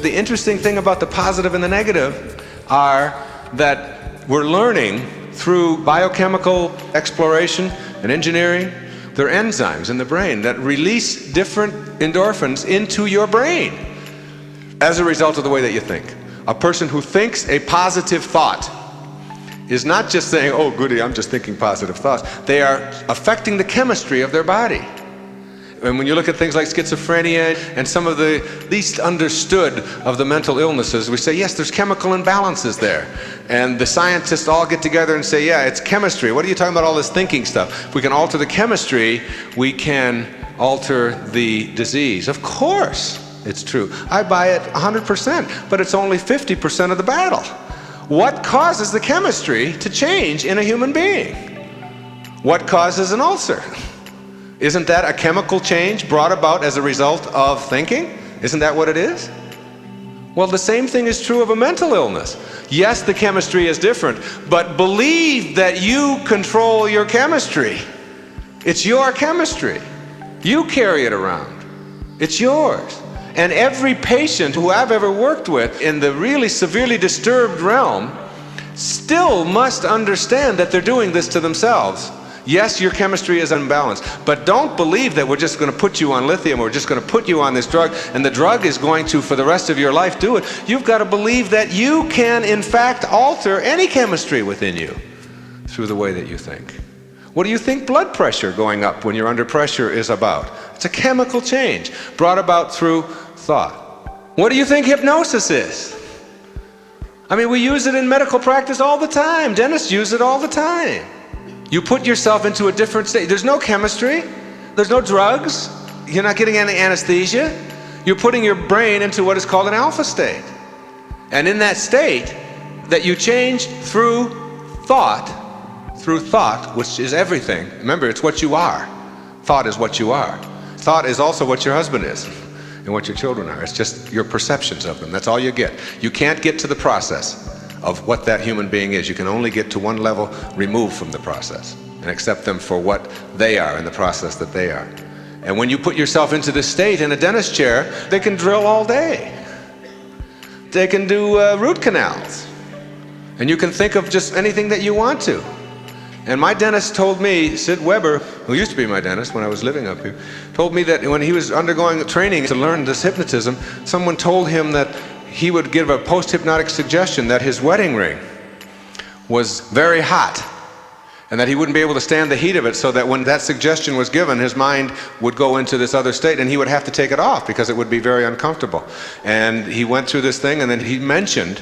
The interesting thing about the positive and the negative are that we're learning through biochemical exploration and engineering. There are enzymes in the brain that release different endorphins into your brain as a result of the way that you think. A person who thinks a positive thought is not just saying, oh goody, I'm just thinking positive thoughts. They are affecting the chemistry of their body. And when you look at things like schizophrenia and some of the least understood of the mental illnesses, we say, yes, there's chemical imbalances there. And the scientists all get together and say, yeah, it's chemistry. What are you talking about all this thinking stuff? If we can alter the chemistry, we can alter the disease. Of course, it's true. I buy it 100%, but it's only 50% of the battle. What causes the chemistry to change in a human being? What causes an ulcer? Isn't that a chemical change brought about as a result of thinking? Isn't that what it is? Well, the same thing is true of a mental illness. Yes, the chemistry is different, but believe that you control your chemistry. It's your chemistry. You carry it around. It's yours. And every patient who I've ever worked with in the really severely disturbed realm still must understand that they're doing this to themselves. Yes, your chemistry is unbalanced, but don't believe that we're just going to put you on lithium, or we're just going to put you on this drug, and the drug is going to, for the rest of your life, do it. You've got to believe that you can, in fact, alter any chemistry within you through the way that you think. What do you think blood pressure going up when you're under pressure is about? It's a chemical change brought about through thought. What do you think hypnosis is? I mean, we use it in medical practice all the time. Dentists use it all the time. You put yourself into a different state. There's no chemistry. There's no drugs. You're not getting any anesthesia. You're putting your brain into what is called an alpha state. And in that state that you change through thought, which is everything. Remember, it's what you are. Thought is what you are. Thought is also what your husband is and what your children are. It's just your perceptions of them. That's all you get. You can't get to the process of what that human being is. You can only get to one level removed from the process and accept them for what they are in the process that they are. And when you put yourself into this state in a dentist chair, they can drill all day. They can do root canals. And you can think of just anything that you want to. And my dentist told me, Sid Weber, who used to be my dentist when I was living up here, told me that when he was undergoing training to learn this hypnotism, someone told him that he would give a post-hypnotic suggestion that his wedding ring was very hot and that he wouldn't be able to stand the heat of it, so that when that suggestion was given, his mind would go into this other state and he would have to take it off because it would be very uncomfortable. And he went through this thing, and then he mentioned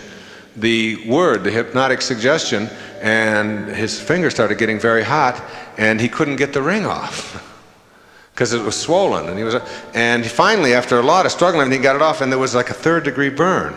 the word, the hypnotic suggestion, and his finger started getting very hot and he couldn't get the ring off because it was swollen, and finally, after a lot of struggling, he got it off, and there was like a 3rd-degree burn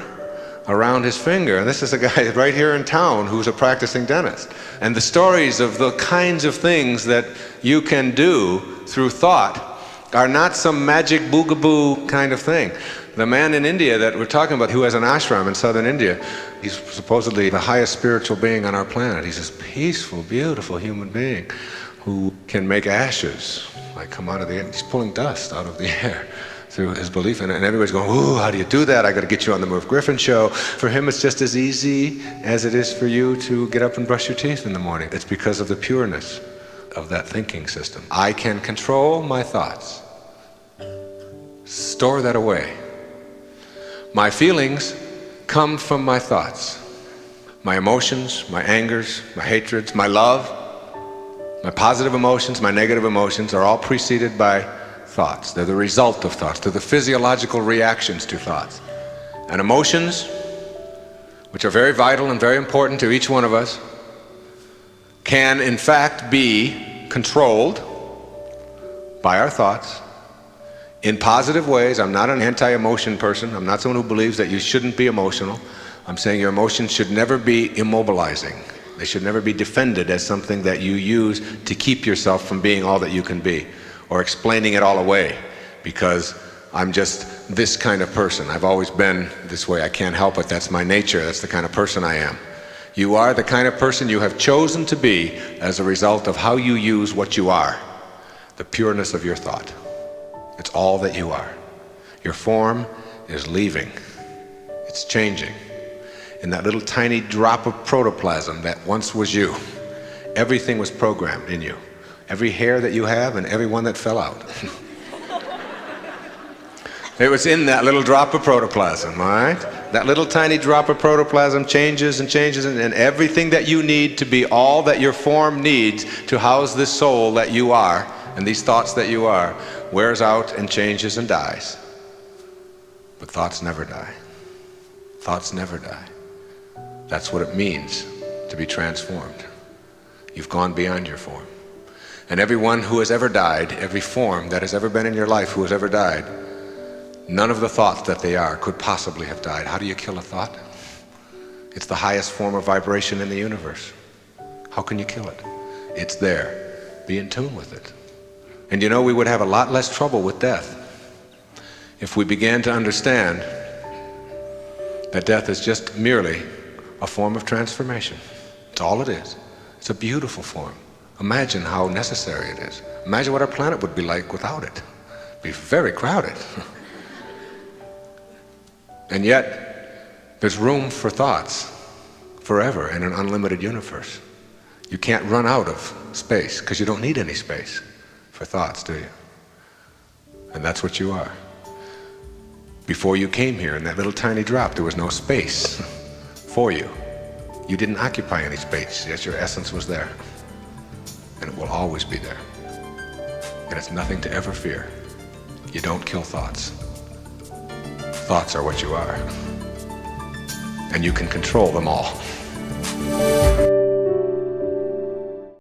around his finger. And this is a guy right here in town who's a practicing dentist. And the stories of the kinds of things that you can do through thought are not some magic boogaboo kind of thing. The man in India that we're talking about, who has an ashram in southern India, he's supposedly the highest spiritual being on our planet. He's this peaceful, beautiful human being who can make ashes come out of the air. He's pulling dust out of the air through his belief in it. And everybody's going, ooh, how do you do that? I got to get you on the Merv Griffin show. For him, it's just as easy as it is for you to get up and brush your teeth in the morning. It's because of the pureness of that thinking system. I can control my thoughts. Store that away. My feelings come from my thoughts. My emotions, my angers, my hatreds, my love, my positive emotions, my negative emotions are all preceded by thoughts. They're the result of thoughts. They're the physiological reactions to thoughts. And emotions, which are very vital and very important to each one of us, can in fact be controlled by our thoughts in positive ways. I'm not an anti-emotion person. I'm not someone who believes that you shouldn't be emotional. I'm saying your emotions should never be immobilizing. They should never be defended as something that you use to keep yourself from being all that you can be, or explaining it all away because I'm just this kind of person. I've always been this way. I can't help it. That's my nature. That's the kind of person I am. You are the kind of person you have chosen to be as a result of how you use what you are, the pureness of your thought. It's all that you are. Your form is leaving. It's changing. In that little tiny drop of protoplasm that once was you, everything was programmed in you. Every hair that you have and every one that fell out. It was in that little drop of protoplasm, all right? That little tiny drop of protoplasm changes and changes, and everything that you need to be all that your form needs to house this soul that you are and these thoughts that you are wears out and changes and dies. But thoughts never die. Thoughts never die. That's what it means to be transformed. You've gone beyond your form. And everyone who has ever died, every form that has ever been in your life who has ever died, none of the thoughts that they are could possibly have died. How do you kill a thought? It's the highest form of vibration in the universe. How can you kill it? It's there. Be in tune with it. And you know, we would have a lot less trouble with death if we began to understand that death is just merely a form of transformation. It's all it is. It's a beautiful form. Imagine how necessary it is. Imagine what our planet would be like without it. It'd be very crowded. And yet, there's room for thoughts forever in an unlimited universe. You can't run out of space because you don't need any space for thoughts, do you? And that's what you are. Before you came here in that little tiny drop, there was no space for you. You didn't occupy any space, yet your essence was there. And it will always be there. And it's nothing to ever fear. You don't kill thoughts. Thoughts are what you are. And you can control them all.